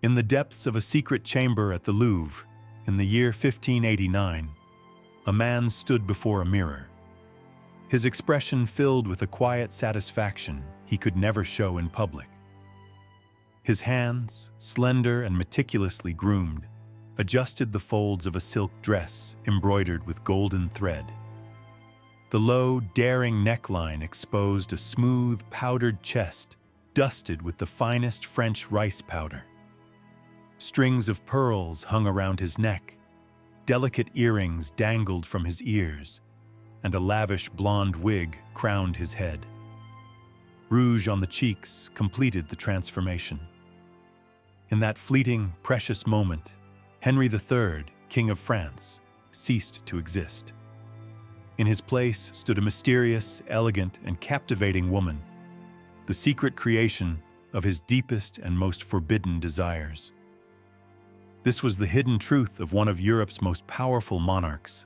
In the depths of a secret chamber at the Louvre, in the year 1589, a man stood before a mirror. His expression filled with a quiet satisfaction he could never show in public. His hands, slender and meticulously groomed, adjusted the folds of a silk dress embroidered with golden thread. The low, daring neckline exposed a smooth, powdered chest dusted with the finest French rice powder. Strings of pearls hung around his neck, delicate earrings dangled from his ears, and a lavish blonde wig crowned his head. Rouge on the cheeks completed the transformation. In that fleeting, precious moment, Henry III, King of France, ceased to exist. In his place stood a mysterious, elegant, and captivating woman, the secret creation of his deepest and most forbidden desires. This was the hidden truth of one of Europe's most powerful monarchs.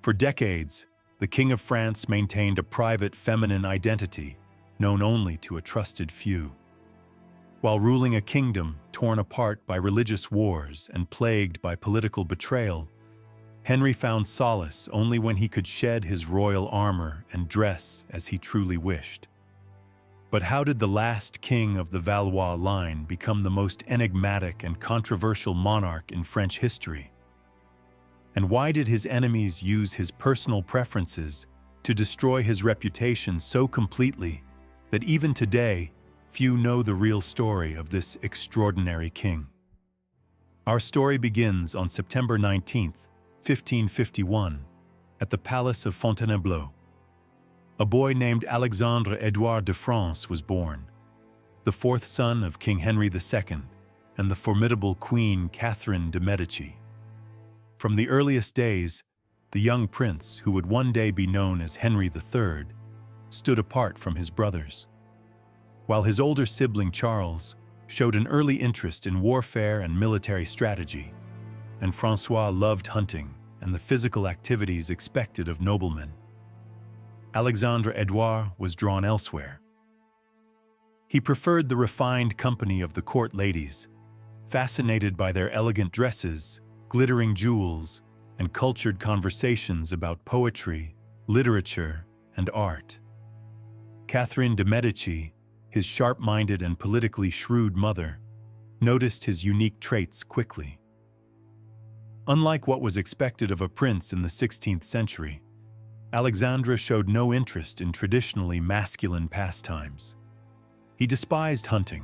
For decades, the King of France maintained a private feminine identity known only to a trusted few. While ruling a kingdom torn apart by religious wars and plagued by political betrayal, Henry found solace only when he could shed his royal armor and dress as he truly wished. But how did the last king of the Valois line become the most enigmatic and controversial monarch in French history? And why did his enemies use his personal preferences to destroy his reputation so completely that even today, few know the real story of this extraordinary king? Our story begins on September 19th, 1551, at the Palace of Fontainebleau. A boy named Alexandre-Édouard de France was born, the fourth son of King Henry II and the formidable Queen Catherine de' Medici. From the earliest days, the young prince, who would one day be known as Henry III, stood apart from his brothers. While his older sibling Charles showed an early interest in warfare and military strategy, and François loved hunting and the physical activities expected of noblemen, Alexandre-Édouard was drawn elsewhere. He preferred the refined company of the court ladies, fascinated by their elegant dresses, glittering jewels, and cultured conversations about poetry, literature, and art. Catherine de' Medici, his sharp-minded and politically shrewd mother, noticed his unique traits quickly. Unlike what was expected of a prince in the 16th century, Alexandre showed no interest in traditionally masculine pastimes. He despised hunting,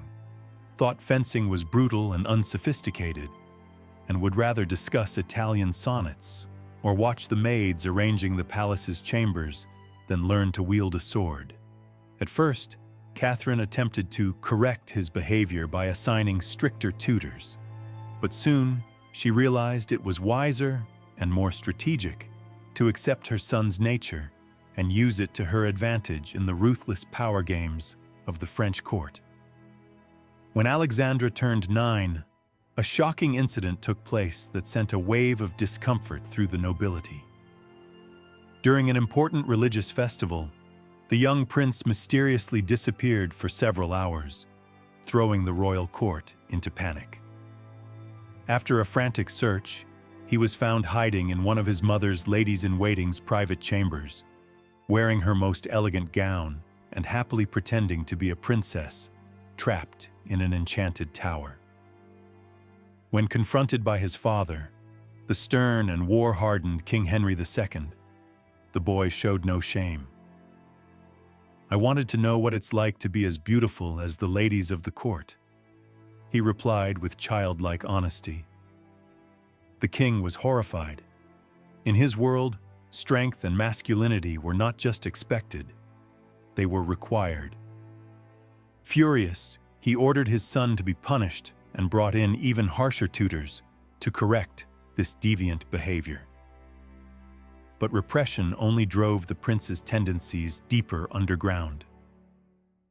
thought fencing was brutal and unsophisticated, and would rather discuss Italian sonnets or watch the maids arranging the palace's chambers than learn to wield a sword. At first, Catherine attempted to correct his behavior by assigning stricter tutors, but soon she realized it was wiser and more strategic to accept her son's nature and use it to her advantage in the ruthless power games of the French court. When Alexandre turned 9, a shocking incident took place that sent a wave of discomfort through the nobility. During an important religious festival, the young prince mysteriously disappeared for several hours, throwing the royal court into panic. After a frantic search, he was found hiding in one of his mother's ladies-in-waiting's private chambers, wearing her most elegant gown and happily pretending to be a princess, trapped in an enchanted tower. When confronted by his father, the stern and war-hardened King Henry II, the boy showed no shame. "I wanted to know what it's like to be as beautiful as the ladies of the court," he replied with childlike honesty. The king was horrified. In his world, strength and masculinity were not just expected, they were required. Furious, he ordered his son to be punished and brought in even harsher tutors to correct this deviant behavior. But repression only drove the prince's tendencies deeper underground.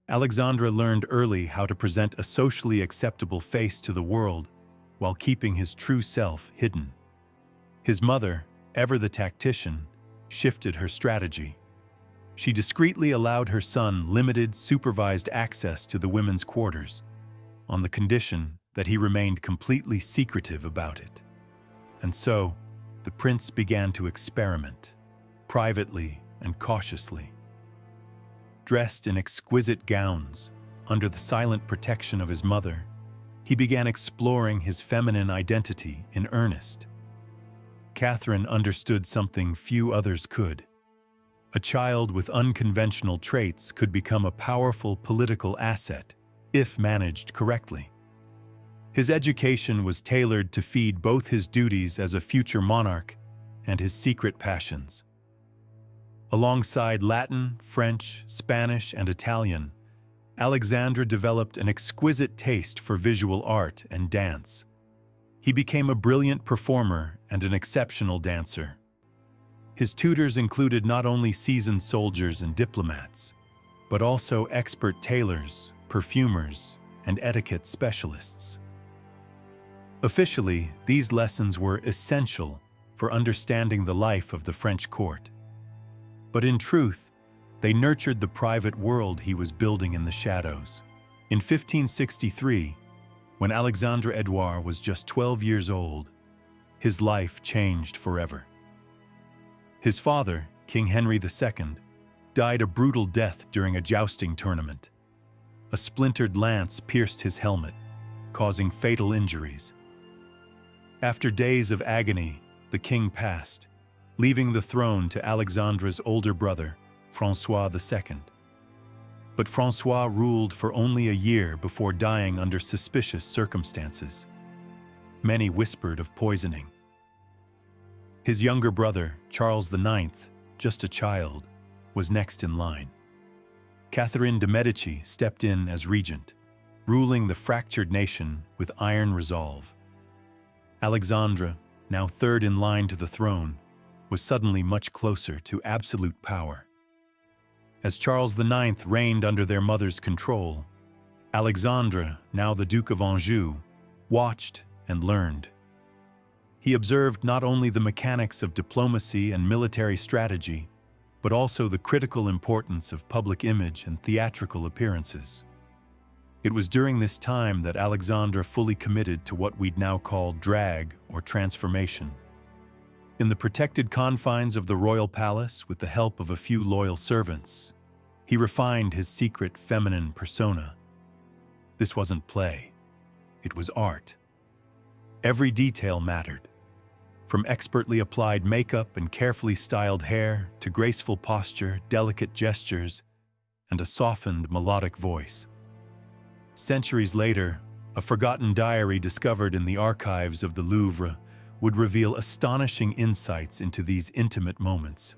Alexandre learned early how to present a socially acceptable face to the world while keeping his true self hidden. His mother, ever the tactician, shifted her strategy. She discreetly allowed her son limited, supervised access to the women's quarters, on the condition that he remained completely secretive about it. And so, the prince began to experiment, privately and cautiously. Dressed in exquisite gowns, under the silent protection of his mother, he began exploring his feminine identity in earnest. Catherine understood something few others could. A child with unconventional traits could become a powerful political asset if managed correctly. His education was tailored to feed both his duties as a future monarch and his secret passions. Alongside Latin, French, Spanish, and Italian, Alexandre developed an exquisite taste for visual art and dance. He became a brilliant performer and an exceptional dancer. His tutors included not only seasoned soldiers and diplomats, but also expert tailors, perfumers, and etiquette specialists. Officially, these lessons were essential for understanding the life of the French court. But in truth, they nurtured the private world he was building in the shadows. In 1563, when Alexandre Edouard was just 12 years old, his life changed forever. His father, King Henry II, died a brutal death during a jousting tournament. A splintered lance pierced his helmet, causing fatal injuries. After days of agony, the king passed, leaving the throne to Alexandre's older brother, François II. But François ruled for only a year before dying under suspicious circumstances. Many whispered of poisoning. His younger brother, Charles IX, just a child, was next in line. Catherine de' Medici stepped in as regent, ruling the fractured nation with iron resolve. Alexandre, now third in line to the throne, was suddenly much closer to absolute power. As Charles IX reigned under their mother's control, Alexandre, now the Duke of Anjou, watched and learned. He observed not only the mechanics of diplomacy and military strategy, but also the critical importance of public image and theatrical appearances. It was during this time that Alexandre fully committed to what we'd now call drag or transformation. In the protected confines of the royal palace, with the help of a few loyal servants, he refined his secret feminine persona. This wasn't play. It was art. Every detail mattered. From expertly applied makeup and carefully styled hair to graceful posture, delicate gestures, and a softened, melodic voice. Centuries later, a forgotten diary discovered in the archives of the Louvre would reveal astonishing insights into these intimate moments.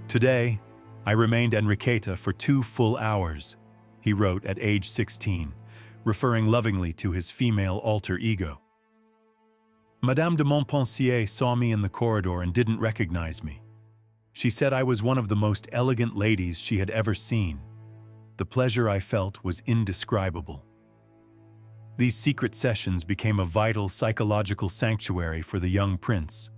"Today, I remained Enriqueta for 2 full hours," he wrote at age 16, referring lovingly to his female alter ego. "Madame de Montpensier saw me in the corridor and didn't recognize me. She said I was one of the most elegant ladies she had ever seen. The pleasure I felt was indescribable." These secret sessions became a vital psychological sanctuary for the young prince,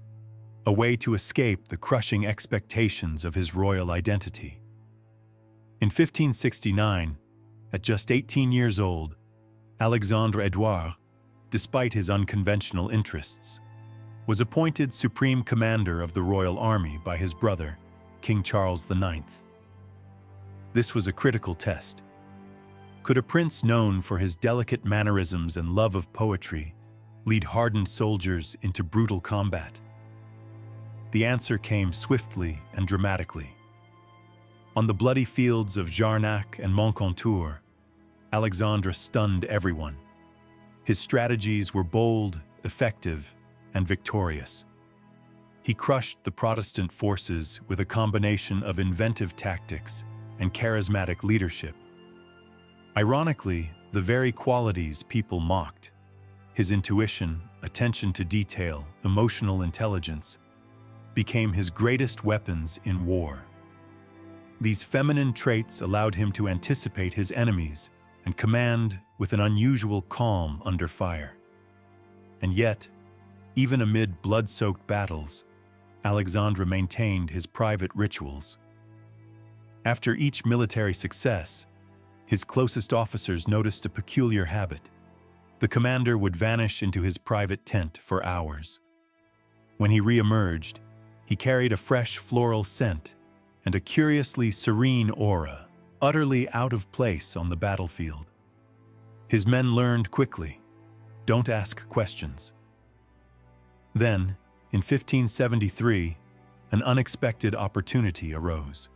a way to escape the crushing expectations of his royal identity. In 1569, at just 18 years old, Alexandre Edouard, despite his unconventional interests, was appointed supreme commander of the royal army by his brother, King Charles IX. This was a critical test. Could a prince known for his delicate mannerisms and love of poetry lead hardened soldiers into brutal combat? The answer came swiftly and dramatically. On the bloody fields of Jarnac and Montcontour, Alexandre stunned everyone. His strategies were bold, effective, and victorious. He crushed the Protestant forces with a combination of inventive tactics and charismatic leadership. Ironically, the very qualities people mocked, his intuition, attention to detail, emotional intelligence, became his greatest weapons in war. These feminine traits allowed him to anticipate his enemies and command with an unusual calm under fire. And yet, even amid blood-soaked battles, Alexandre maintained his private rituals. After each military success, his closest officers noticed a peculiar habit. The commander would vanish into his private tent for hours. When he re-emerged, he carried a fresh floral scent and a curiously serene aura, utterly out of place on the battlefield. His men learned quickly, don't ask questions. Then, in 1573, an unexpected opportunity arose.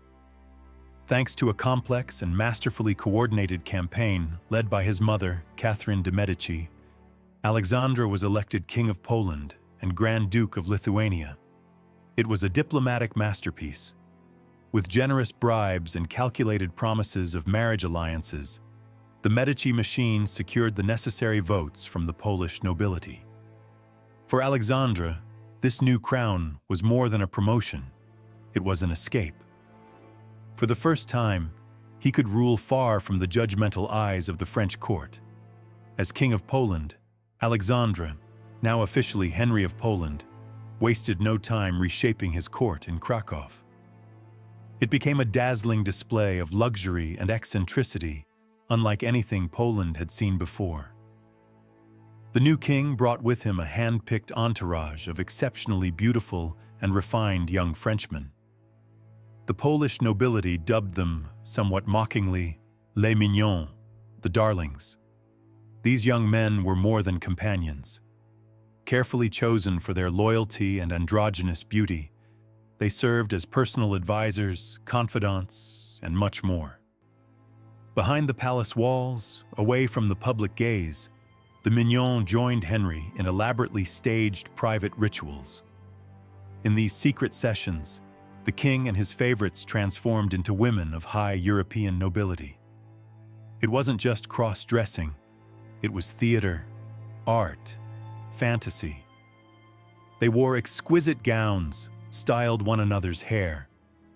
Thanks to a complex and masterfully coordinated campaign led by his mother, Catherine de' Medici, Alexandre was elected King of Poland and Grand Duke of Lithuania. It was a diplomatic masterpiece. With generous bribes and calculated promises of marriage alliances, the Medici machine secured the necessary votes from the Polish nobility. For Alexandre, this new crown was more than a promotion. It was an escape. For the first time, he could rule far from the judgmental eyes of the French court. As King of Poland, Alexandre, now officially Henry of Poland, wasted no time reshaping his court in Kraków. It became a dazzling display of luxury and eccentricity, unlike anything Poland had seen before. The new king brought with him a hand-picked entourage of exceptionally beautiful and refined young Frenchmen. The Polish nobility dubbed them, somewhat mockingly, les mignons, the darlings. These young men were more than companions. Carefully chosen for their loyalty and androgynous beauty, they served as personal advisors, confidants, and much more. Behind the palace walls, away from the public gaze, the mignons joined Henry in elaborately staged private rituals. In these secret sessions, the king and his favorites transformed into women of high European nobility. It wasn't just cross-dressing, it was theater, art, fantasy. They wore exquisite gowns, styled one another's hair,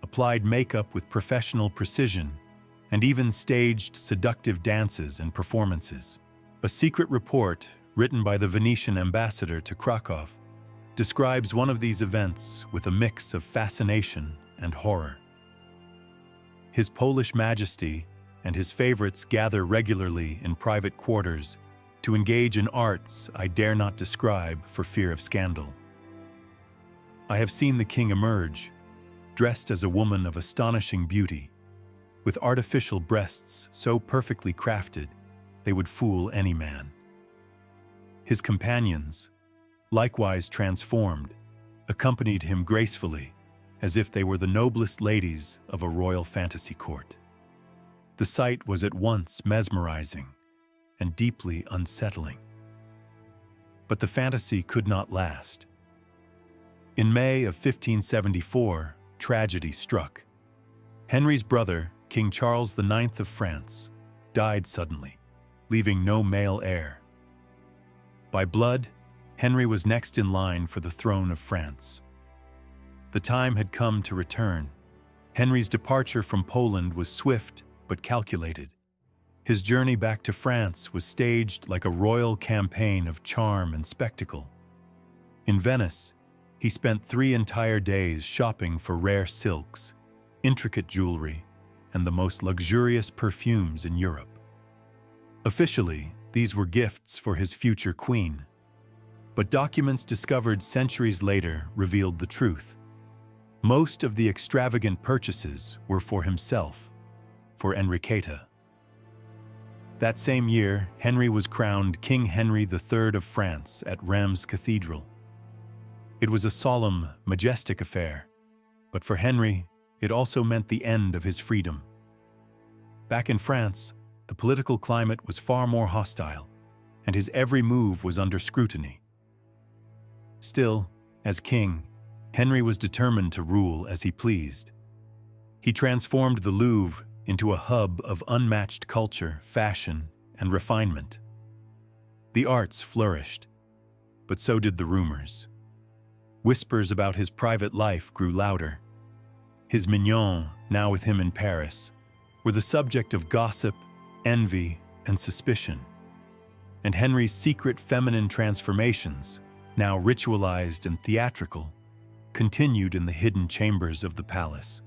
applied makeup with professional precision, and even staged seductive dances and performances. A secret report, written by the Venetian ambassador to Kraków, describes one of these events with a mix of fascination and horror. His Polish Majesty and his favorites gather regularly in private quarters to engage in arts I dare not describe for fear of scandal. I have seen the king emerge, dressed as a woman of astonishing beauty, with artificial breasts so perfectly crafted they would fool any man. His companions, likewise transformed, accompanied him gracefully, as if they were the noblest ladies of a royal fantasy court. The sight was at once mesmerizing and deeply unsettling. But the fantasy could not last. In May of 1574, tragedy struck. Henry's brother, King Charles IX of France, died suddenly, leaving no male heir. By blood, Henry was next in line for the throne of France. The time had come to return. Henry's departure from Poland was swift but calculated. His journey back to France was staged like a royal campaign of charm and spectacle. In Venice, he spent 3 entire days shopping for rare silks, intricate jewelry, and the most luxurious perfumes in Europe. Officially, these were gifts for his future queen. But documents discovered centuries later revealed the truth. Most of the extravagant purchases were for himself, for Enriqueta. That same year, Henry was crowned King Henry III of France at Rheims Cathedral. It was a solemn, majestic affair, but for Henry, it also meant the end of his freedom. Back in France, the political climate was far more hostile, and his every move was under scrutiny. Still, as king, Henry was determined to rule as he pleased. He transformed the Louvre into a hub of unmatched culture, fashion, and refinement. The arts flourished, but so did the rumors. Whispers about his private life grew louder. His mignons, now with him in Paris, were the subject of gossip, envy, and suspicion. And Henry's secret feminine transformations, now ritualized and theatrical, continued in the hidden chambers of the palace.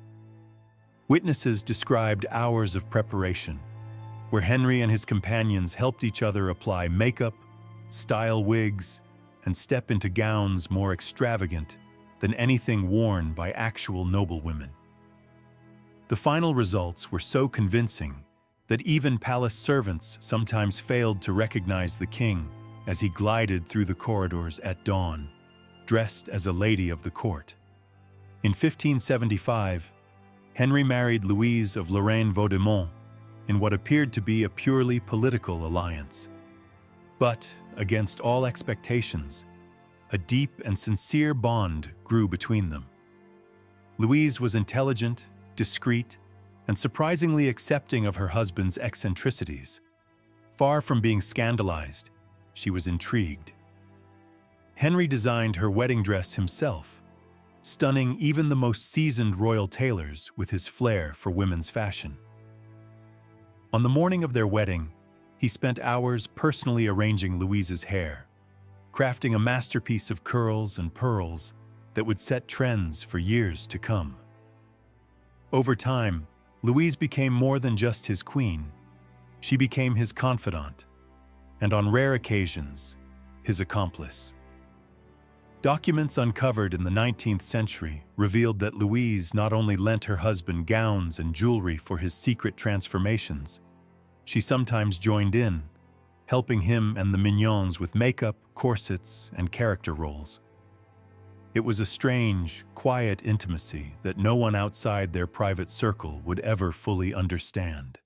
Witnesses described hours of preparation, where Henry and his companions helped each other apply makeup, style wigs, and step into gowns more extravagant than anything worn by actual noblewomen. The final results were so convincing that even palace servants sometimes failed to recognize the king as he glided through the corridors at dawn, dressed as a lady of the court. In 1575, Henry married Louise of Lorraine-Vaudémont in what appeared to be a purely political alliance. But, against all expectations, a deep and sincere bond grew between them. Louise was intelligent, discreet, and surprisingly accepting of her husband's eccentricities. Far from being scandalized, she was intrigued. Henry designed her wedding dress himself, stunning even the most seasoned royal tailors with his flair for women's fashion. On the morning of their wedding, he spent hours personally arranging Louise's hair, crafting a masterpiece of curls and pearls that would set trends for years to come. Over time, Louise became more than just his queen. She became his confidant, and on rare occasions, his accomplice. Documents uncovered in the 19th century revealed that Louise not only lent her husband gowns and jewelry for his secret transformations, she sometimes joined in, helping him and the mignons with makeup, corsets, and character roles. It was a strange, quiet intimacy that no one outside their private circle would ever fully understand.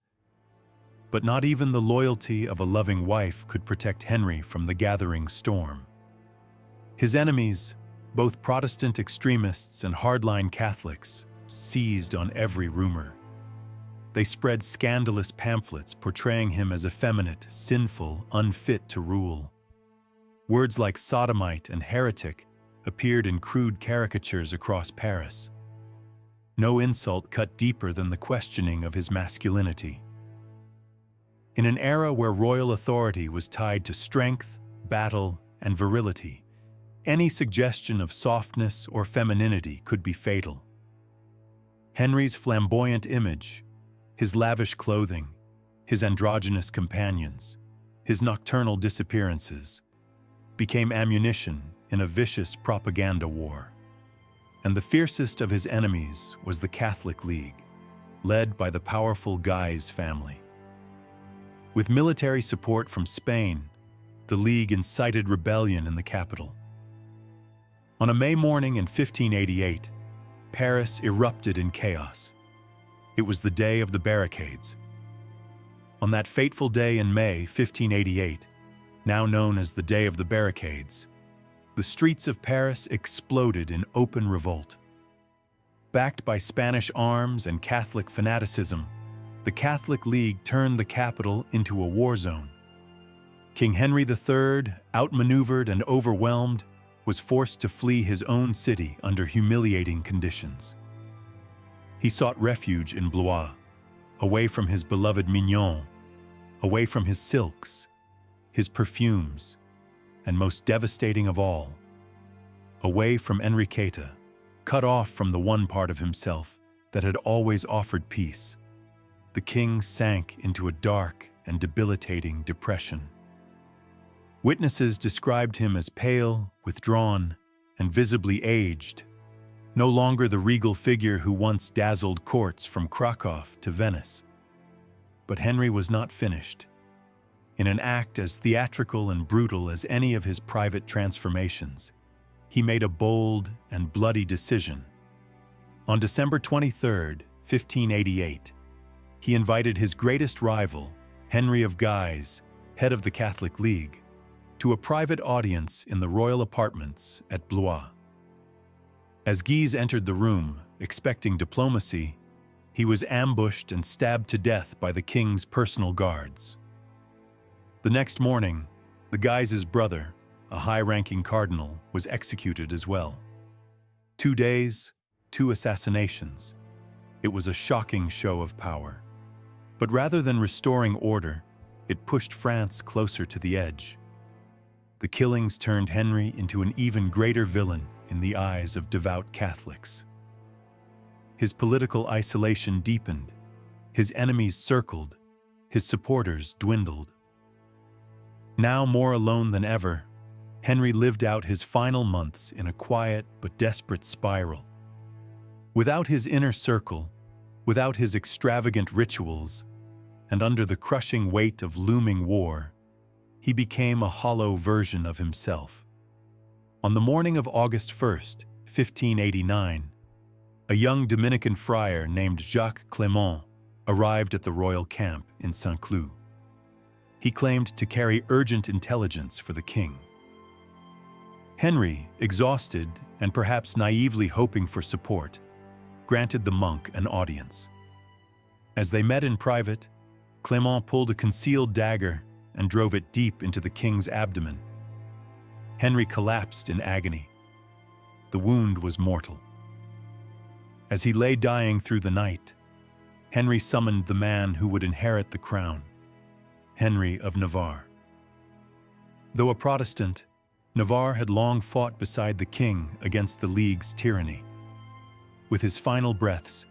But not even the loyalty of a loving wife could protect Henry from the gathering storm. His enemies, both Protestant extremists and hardline Catholics, seized on every rumor. They spread scandalous pamphlets portraying him as effeminate, sinful, unfit to rule. Words like sodomite and heretic appeared in crude caricatures across Paris. No insult cut deeper than the questioning of his masculinity. In an era where royal authority was tied to strength, battle, and virility, any suggestion of softness or femininity could be fatal. Henry's flamboyant image, his lavish clothing, his androgynous companions, his nocturnal disappearances, became ammunition in a vicious propaganda war. And the fiercest of his enemies was the Catholic League, led by the powerful Guise family. With military support from Spain, the League incited rebellion in the capital. On a May morning in 1588, Paris erupted in chaos. It was the day of the barricades. On that fateful day in May 1588, now known as the Day of the Barricades, the streets of Paris exploded in open revolt. Backed by Spanish arms and Catholic fanaticism, the Catholic League turned the capital into a war zone. King Henry III, outmaneuvered and overwhelmed, was forced to flee his own city under humiliating conditions. He sought refuge in Blois, away from his beloved Mignon, away from his silks, his perfumes, and most devastating of all, away from Enriqueta, cut off from the one part of himself that had always offered peace. The king sank into a dark and debilitating depression. Witnesses described him as pale, withdrawn, and visibly aged, no longer the regal figure who once dazzled courts from Kraków to Venice. But Henry was not finished. In an act as theatrical and brutal as any of his private transformations, he made a bold and bloody decision. On December 23, 1588, he invited his greatest rival, Henry of Guise, head of the Catholic League, to a private audience in the royal apartments at Blois. As Guise entered the room, expecting diplomacy, he was ambushed and stabbed to death by the king's personal guards. The next morning, the Guises' brother, a high-ranking cardinal, was executed as well. 2 days, 2 assassinations. It was a shocking show of power. But rather than restoring order, it pushed France closer to the edge. The killings turned Henry into an even greater villain in the eyes of devout Catholics. His political isolation deepened, his enemies circled, his supporters dwindled. Now more alone than ever, Henry lived out his final months in a quiet but desperate spiral. Without his inner circle, without his extravagant rituals, and under the crushing weight of looming war, he became a hollow version of himself. On the morning of August 1st, 1589, a young Dominican friar named Jacques Clément arrived at the royal camp in Saint-Cloud. He claimed to carry urgent intelligence for the king. Henry, exhausted and perhaps naively hoping for support, granted the monk an audience. As they met in private, Clément pulled a concealed dagger and drove it deep into the king's abdomen. Henry collapsed in agony. The wound was mortal. As he lay dying through the night, Henry summoned the man who would inherit the crown, Henry of Navarre. Though a Protestant, Navarre had long fought beside the king against the League's tyranny. With his final breaths,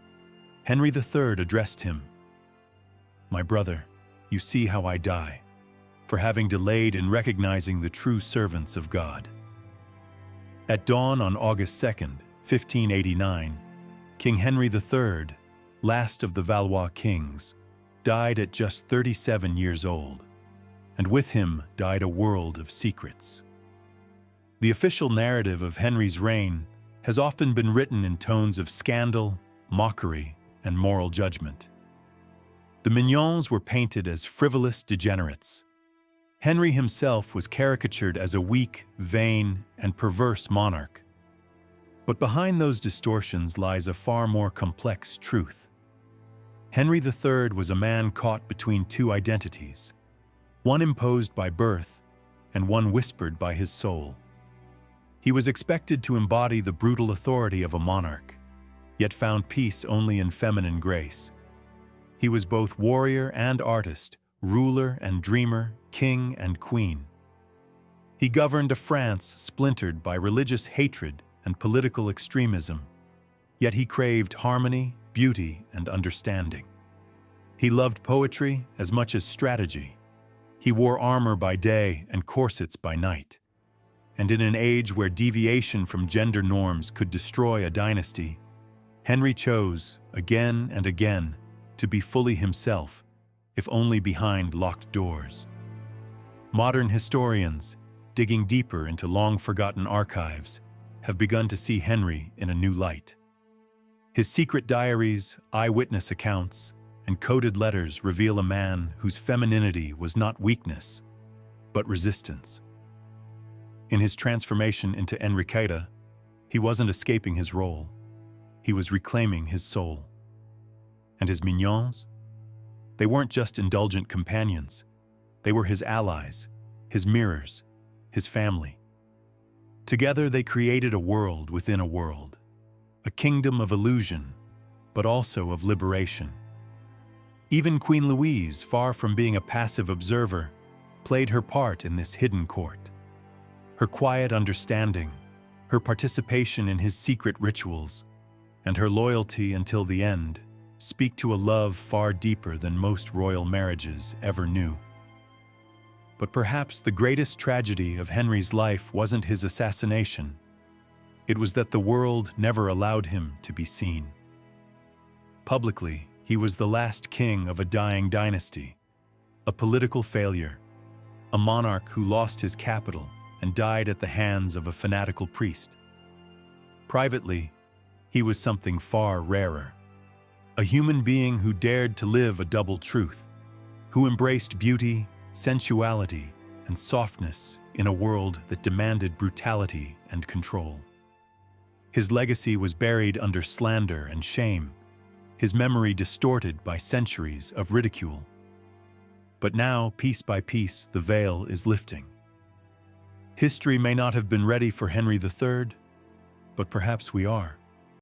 Henry III addressed him, "My brother, you see how I die, for having delayed in recognizing the true servants of God." At dawn on August 2nd, 1589, King Henry III, last of the Valois kings, died at just 37 years old, and with him died a world of secrets. The official narrative of Henry's reign has often been written in tones of scandal, mockery, and moral judgment. The Mignons were painted as frivolous degenerates. Henry himself was caricatured as a weak, vain, and perverse monarch. But behind those distortions lies a far more complex truth. Henry III was a man caught between two identities, one imposed by birth and one whispered by his soul. He was expected to embody the brutal authority of a monarch, yet found peace only in feminine grace. He was both warrior and artist, ruler and dreamer, king and queen. He governed a France splintered by religious hatred and political extremism, yet he craved harmony, beauty, and understanding. He loved poetry as much as strategy. He wore armor by day and corsets by night. And in an age where deviation from gender norms could destroy a dynasty, Henry chose, again and again, to be fully himself, if only behind locked doors. Modern historians, digging deeper into long-forgotten archives, have begun to see Henry in a new light. His secret diaries, eyewitness accounts, and coded letters reveal a man whose femininity was not weakness, but resistance. In his transformation into Enriqueta, he wasn't escaping his role. He was reclaiming his soul. And his mignons? They weren't just indulgent companions. They were his allies, his mirrors, his family. Together they created a world within a world, a kingdom of illusion, but also of liberation. Even Queen Louise, far from being a passive observer, played her part in this hidden court. Her quiet understanding, her participation in his secret rituals, and her loyalty until the end speak to a love far deeper than most royal marriages ever knew. But perhaps the greatest tragedy of Henry's life wasn't his assassination. It was that the world never allowed him to be seen. Publicly, he was the last king of a dying dynasty, a political failure, a monarch who lost his capital and died at the hands of a fanatical priest. Privately, he was something far rarer, a human being who dared to live a double truth, who embraced beauty, sensuality, and softness in a world that demanded brutality and control. His legacy was buried under slander and shame, his memory distorted by centuries of ridicule. But now, piece by piece, the veil is lifting. History may not have been ready for Henry III, but perhaps we are.